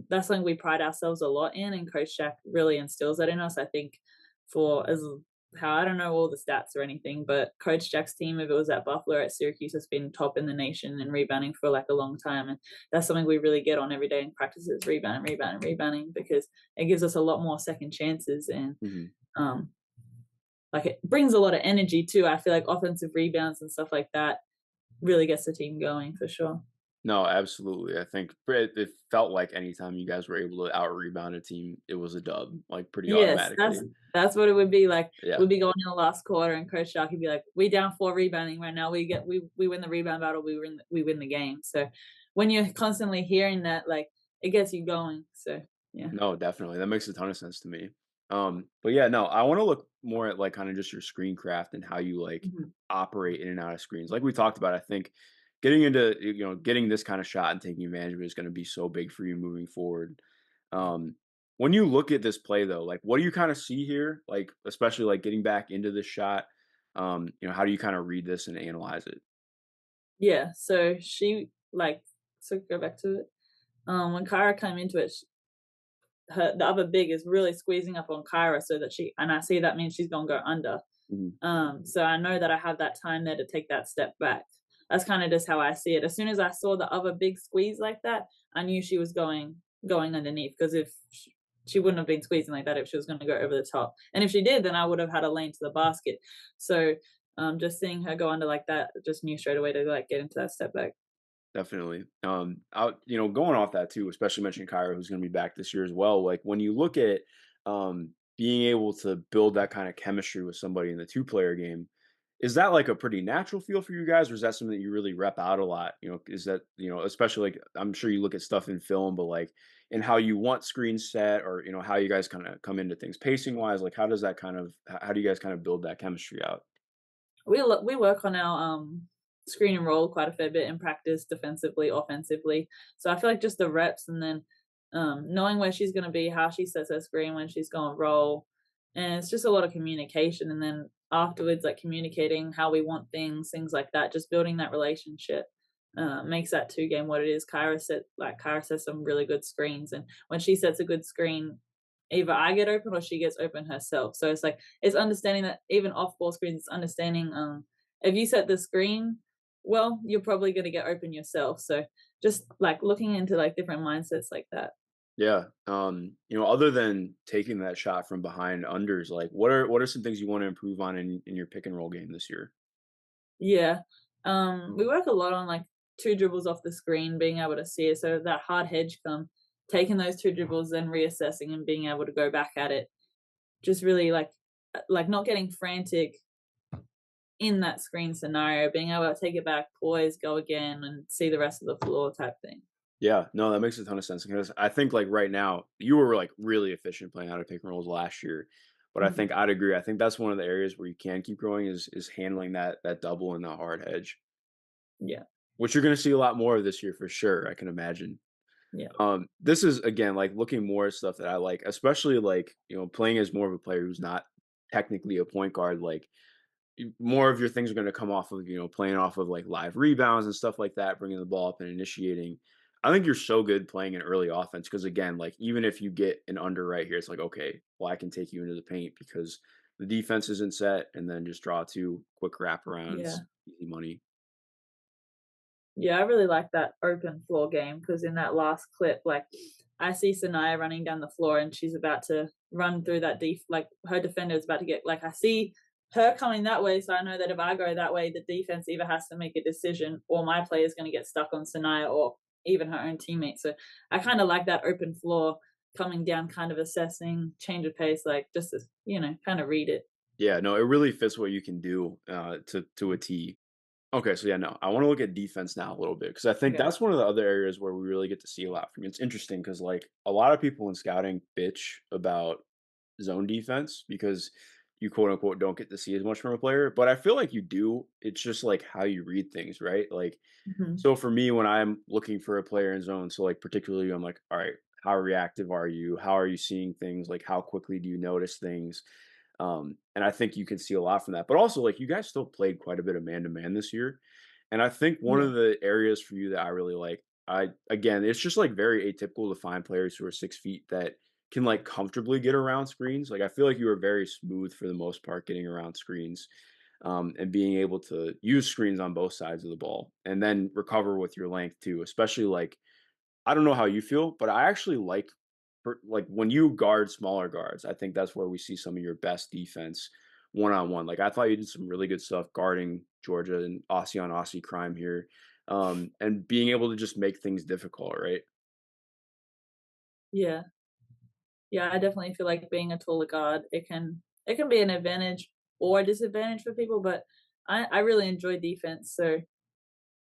[SPEAKER 2] that's something we pride ourselves a lot in, and Coach Jack really instills that in us. I think for as how I don't know all the stats or anything, but Coach Jack's team, if it was at Buffalo or at Syracuse, has been top in the nation in rebounding for like a long time, and that's something we really get on every day in practices: rebounding, rebounding, rebounding, because it gives us a lot more second chances, and
[SPEAKER 1] Mhm.
[SPEAKER 2] um, like it brings a lot of energy too. I feel like offensive rebounds and stuff like that really gets the team going for sure.
[SPEAKER 1] No, absolutely. I think it felt like anytime you guys were able to out rebound a team, it was a dub, like pretty
[SPEAKER 2] Yes,
[SPEAKER 1] automatically.
[SPEAKER 2] that's what it would be like.
[SPEAKER 1] Yeah.
[SPEAKER 2] We'd be going in the last quarter, and Coach Shark would be like, "We down 4 rebounding right now. We win the rebound battle. We win the game." So when you're constantly hearing that, like it gets you going. So yeah.
[SPEAKER 1] No, definitely. That makes a ton of sense to me. But yeah, no, I want to look more at like kind of just your screen craft and how you like
[SPEAKER 2] Mhm.
[SPEAKER 1] operate in and out of screens. Like we talked about, I think getting into getting this kind of shot and taking advantage of it is going to be so big for you moving forward. Um, when you look at this play though, like what do you kind of see here? Like especially like getting back into this shot. How do you kind of read this and analyze it?
[SPEAKER 2] Yeah. So she like so go back to it. When Kyra came into it, the other big is really squeezing up on Kyra so that she and I see that means she's gonna go under.
[SPEAKER 1] Mhm.
[SPEAKER 2] So I know that I have that time there to take that step back. That's kind of just how I see it. As soon as I saw the other big squeeze like that, I knew she was going underneath, because if she wouldn't have been squeezing like that if she was going to go over the top. And if she did, then I would have had a lane to the basket. So just seeing her go under like that, just knew straight away to like get into that step back.
[SPEAKER 1] Definitely. Going off that too, especially mentioning Kyra, who's going to be back this year as well. Like when you look at being able to build that kind of chemistry with somebody in the two-player game, is that like a pretty natural feel for you guys, or is that something that you really rep out a lot? Is that especially like I'm sure you look at stuff in film, but like in how you want screens set, or how you guys kind of come into things pacing wise. Like how does that kind of how do you guys kind of build that chemistry out?
[SPEAKER 2] We work on our screen and roll quite a fair bit in practice, defensively, offensively. So I feel like just the reps, and then knowing where she's going to be, how she sets her screen when she's going to roll, and it's just a lot of communication. And then afterwards, like communicating how we want things like that. Just building that relationship makes that two game what it is. Kyra sets some really good screens, and when she sets a good screen, either I get open or she gets open herself. So it's like it's understanding that even off ball screens, it's understanding if you set the screen well, you're probably gonna get open yourself. So just like looking into like different mindsets like that.
[SPEAKER 1] Yeah. Other than taking that shot from behind unders, like what are some things you want to improve on in your pick and roll game this year?
[SPEAKER 2] Yeah. We work a lot on like two dribbles off the screen, being able to see it. So that hard hedge come, taking those two dribbles, then reassessing and being able to go back at it. Just really like not getting frantic in that screen scenario, being able to take it back, poise, go again, and see the rest of the floor type thing.
[SPEAKER 1] Yeah, no, that makes a ton of sense because I think like right now you were like really efficient playing out of pick and rolls last year, but I
[SPEAKER 2] Mhm.
[SPEAKER 1] think I'd agree. I think that's one of the areas where you can keep growing is handling that double and that hard hedge,
[SPEAKER 2] Yeah,
[SPEAKER 1] which you're going to see a lot more of this year for sure. I can imagine.
[SPEAKER 2] yeah,
[SPEAKER 1] This is again like looking more at stuff that I like, especially like playing as more of a player who's not technically a point guard. Like more of your things are going to come off of playing off of like live rebounds and stuff like that, bringing the ball up and initiating. I think you're so good playing an early offense because again, like even if you get an under right here, it's like okay, well I can take you into the paint because the defense isn't set, and then just draw two quick wraparounds,
[SPEAKER 2] yeah.
[SPEAKER 1] easy money.
[SPEAKER 2] Yeah, I really like that open floor game because in that last clip, like I see Sanaya running down the floor and she's about to run through that like her defender is about to get like I see her coming that way, so I know that if I go that way, the defense either has to make a decision or my player is going to get stuck on Sanaya or even her own teammate. So I kind of like that open floor coming down, kind of assessing, change of pace, like just to kind of read it.
[SPEAKER 1] Yeah, no, it really fits what you can do to a T. Okay, so yeah, no, I want to look at defense now a little bit because I think
[SPEAKER 2] Okay.
[SPEAKER 1] that's one of the other areas where we really get to see a lot from you. It's interesting because like a lot of people in scouting bitch about zone defense because you quote unquote don't get to see as much from a player, but I feel like you do. It's just like how you read things, right? Like,
[SPEAKER 2] Mhm.
[SPEAKER 1] so for me, when I'm looking for a player in zone, so like particularly, I'm like, all right, how reactive are you? How are you seeing things? Like, how quickly do you notice things? And I think you can see a lot from that. But also, like, you guys still played quite a bit of man to man this year. And I think one
[SPEAKER 2] Yeah.
[SPEAKER 1] of the areas for you that I really like, again, it's just like very atypical to find players who are 6 feet that can like comfortably get around screens. Like, I feel like you were very smooth for the most part getting around screens, and being able to use screens on both sides of the ball and then recover with your length too, especially like I don't know how you feel, but I actually like when you guard smaller guards, I think that's where we see some of your best defense one on one. Like I thought you did some really good stuff guarding Georgia and Aussie on Aussie crime here. And being able to just make things difficult, right?
[SPEAKER 2] Yeah. Yeah, I definitely feel like being a taller guard, it can be an advantage or a disadvantage for people, but I really enjoy defense, so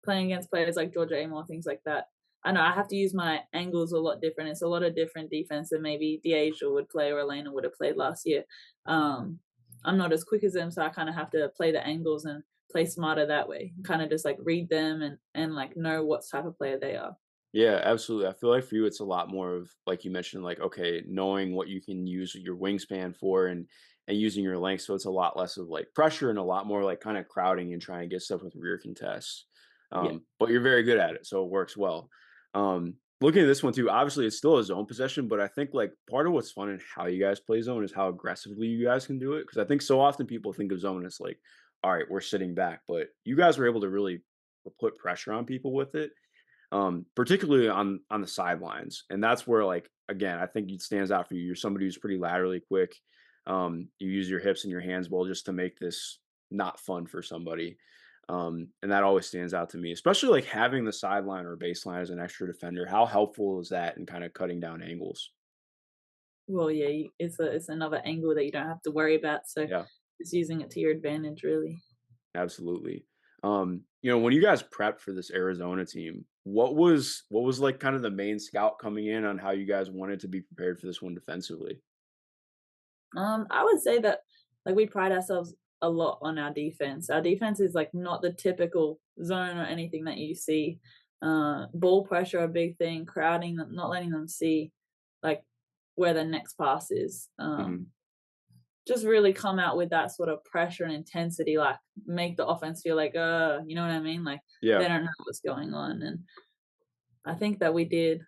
[SPEAKER 2] playing against players like Georgia Amore, things like that. I know I have to use my angles a lot different. It's a lot of different defense than maybe Deasia would play or Elena would have played last year. Um, I'm not as quick as them, so I kind of have to play the angles and play smarter that way. Kind of just like read them and like know what type of player they are.
[SPEAKER 1] Yeah, absolutely. I feel like for you, it's a lot more of like you mentioned, like okay, knowing what you can use your wingspan for, and using your length. So it's a lot less of like pressure and a lot more like kind of crowding and trying to get stuff with rear contests.
[SPEAKER 2] Yeah.
[SPEAKER 1] But you're very good at it, so it works well. Looking at this one too, obviously it's still a zone possession, but I think like part of what's fun in how you guys play zone is how aggressively you guys can do it. Because I think so often people think of zone as like, all right, we're sitting back, but you guys were able to really put pressure on people with it, particularly on the sidelines. And that's where, like, again, I think it stands out for you. You're somebody who's pretty laterally quick. You use your hips and your hands well just to make this not fun for somebody. And that always stands out to me, especially like having the sideline or baseline as an extra defender. How helpful is that in kind of cutting down angles?
[SPEAKER 2] Well, yeah, it's another angle that you don't have to worry about. So
[SPEAKER 1] Yeah.
[SPEAKER 2] just using it to your advantage, really.
[SPEAKER 1] Absolutely. When you guys prepped for this Arizona team, what was like kind of the main scout coming in on how you guys wanted to be prepared for this one defensively?
[SPEAKER 2] I would say that like we pride ourselves a lot on our defense. Our defense is like not the typical zone or anything that you see. Ball pressure a big thing, crowding them, not letting them see like where the next pass is.
[SPEAKER 1] Mhm.
[SPEAKER 2] Just really come out with that sort of pressure and intensity, like make the offense feel like, you know what I mean? Like they
[SPEAKER 1] Yeah.
[SPEAKER 2] don't know what's going on. And I think that we did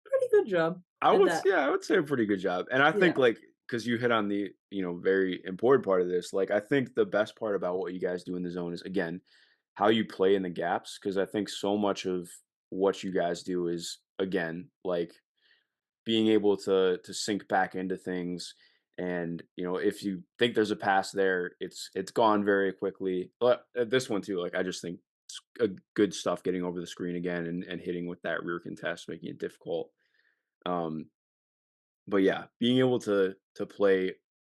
[SPEAKER 2] pretty good job at that.
[SPEAKER 1] I would say a pretty good job. And I
[SPEAKER 2] Yeah.
[SPEAKER 1] think like because you hit on the, very important part of this, like I think the best part about what you guys do in the zone is again, how you play in the gaps. Cause I think so much of what you guys do is again, like being able to sink back into things. And if you think there's a pass there, it's gone very quickly. But this one too, like I just think it's good stuff getting over the screen again and hitting with that rear contest, making it difficult. Um, but yeah, being able to play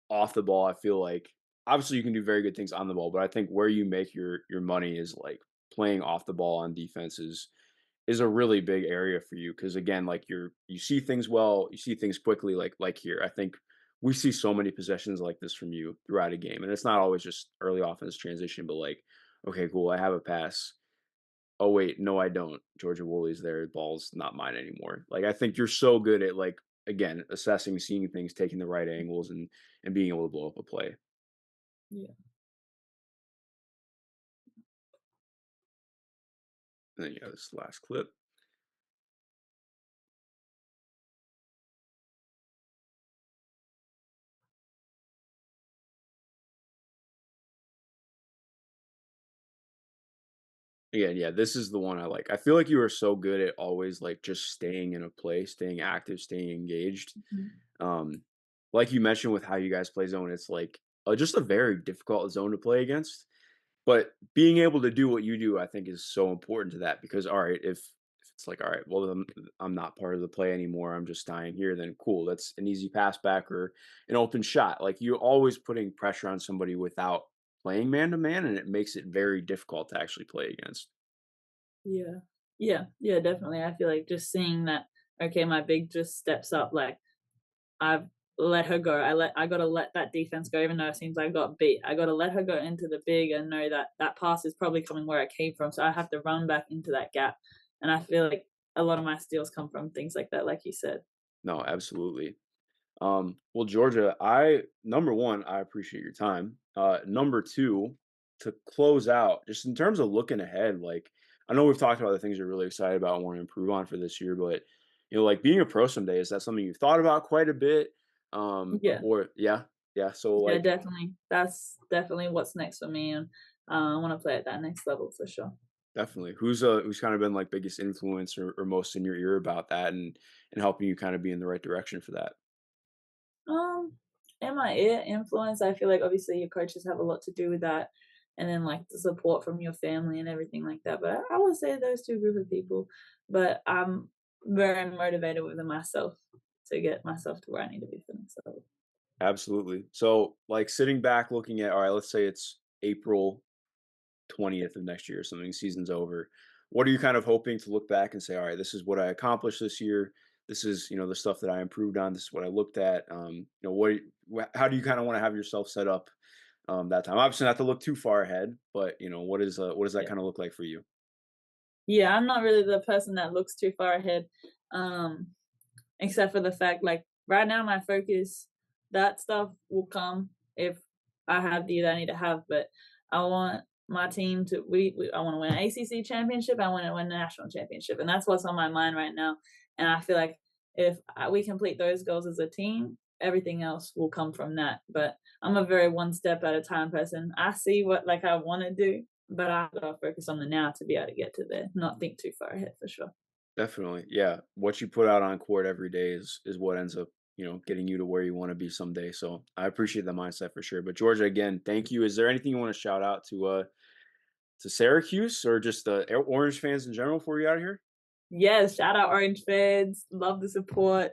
[SPEAKER 1] off the ball, I feel like obviously you can do very good things on the ball, but I think where you make your money is like playing off the ball on defense is a really big area for you because again, like you see things well, you see things quickly, like here. I think we see so many possessions like this from you throughout a game, and it's not always just early offense transition, but like, okay, cool, I have a pass. Oh wait, no, I don't. Georgia Woolley's there. Ball's not mine anymore. Like I think you're so good at like again assessing, seeing things, taking the right angles, and being able to blow up a play.
[SPEAKER 2] Yeah.
[SPEAKER 1] And then you have this last clip. Again, yeah, this is the one I like. I feel like you are so good at always like just staying in a play, staying active, staying engaged.
[SPEAKER 2] Mhm.
[SPEAKER 1] Um, like you mentioned with how you guys play zone, it's like just a very difficult zone to play against. But being able to do what you do, I think, is so important to that because all right, if it's like all right, well, then I'm not part of the play anymore. I'm just dying here. Then cool, that's an easy pass back or an open shot. Like you're always putting pressure on somebody without playing man to man, and it makes it very difficult to actually play against.
[SPEAKER 2] Yeah. Yeah, yeah, definitely. I feel like just seeing that, okay, my big just steps up, like, I've let her go. I gotta let that defense go, even though it seems I got beat. I gotta let her go into the big and know that that pass is probably coming where it came from, so I have to run back into that gap, and I feel like a lot of my steals come from things like that, like you said.
[SPEAKER 1] No, absolutely. Well, Georgia, I number one, I appreciate your time. Number two, to close out, just in terms of looking ahead, like I know we've talked about the things you're really excited about and want to improve on for this year, but like being a pro someday, is that something you've thought about quite a bit?
[SPEAKER 2] Yeah.
[SPEAKER 1] Or yeah. So
[SPEAKER 2] Yeah,
[SPEAKER 1] like
[SPEAKER 2] definitely. That's definitely what's next for me, and, I wanna play at that next level for sure.
[SPEAKER 1] definitely, who's kind of been like biggest influence or most in your ear about that and helping you kind of be in the right direction for that?
[SPEAKER 2] Um, in my ear influence, I feel like obviously your coaches have a lot to do with that, and then like the support from your family and everything like that. But I would say those two group of people. But I'm very motivated within myself to get myself to where I need to be for myself.
[SPEAKER 1] Absolutely. So like sitting back looking at, all right, let's say it's April 20th of next year or something, season's over. What are you kind of hoping to look back and say, all right, this is what I accomplished this year. This is, the stuff that I improved on. This is what I looked at. How do you kind of want to have yourself set up that time? Obviously, not to look too far ahead, but what does that
[SPEAKER 2] Yeah.
[SPEAKER 1] kind of look like for you?
[SPEAKER 2] Yeah, I'm not really the person that looks too far ahead. Um, Except for the fact, like, right now my focus, that stuff will come if I have the year that I need to have, but I want my team to we I wanna win an ACC championship, I wanna win a national championship, and that's what's on my mind right now, and I feel like if we complete those goals as a team, everything else will come from that, but I'm a very one step at a time person. I see what, like, I wanna do, but I gotta focus on the now to be able to get to there, not think too far ahead for sure.
[SPEAKER 1] Definitely. Yeah. What you put out on court every day is what ends up, getting you to where you want to be someday. So I appreciate the mindset for sure. But Georgia, again, thank you. Is there anything you want to shout out to Syracuse or just Orange fans in general before you out of here?
[SPEAKER 2] Yes, shout out Orange fans, love the support.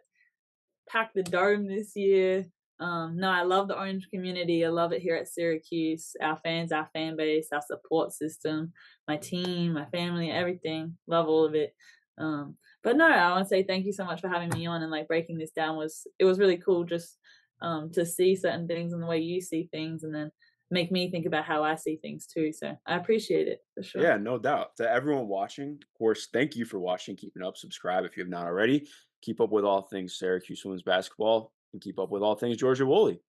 [SPEAKER 2] Packed the dome this year. No, I love the Orange community. I love it here at Syracuse. Our fans, our fan base, our support system, my team, my family, everything. Love all of it. But no, I want to say thank you so much for having me on and like breaking this down. Was really cool just to see certain things and the way you see things, and then make me think about how I see things too. So I appreciate it for sure.
[SPEAKER 1] Yeah, no doubt. To everyone watching, of course, thank you for watching, keeping up, subscribe if you have not already. Keep up with all things Syracuse women's basketball and keep up with all things Georgia Woolley.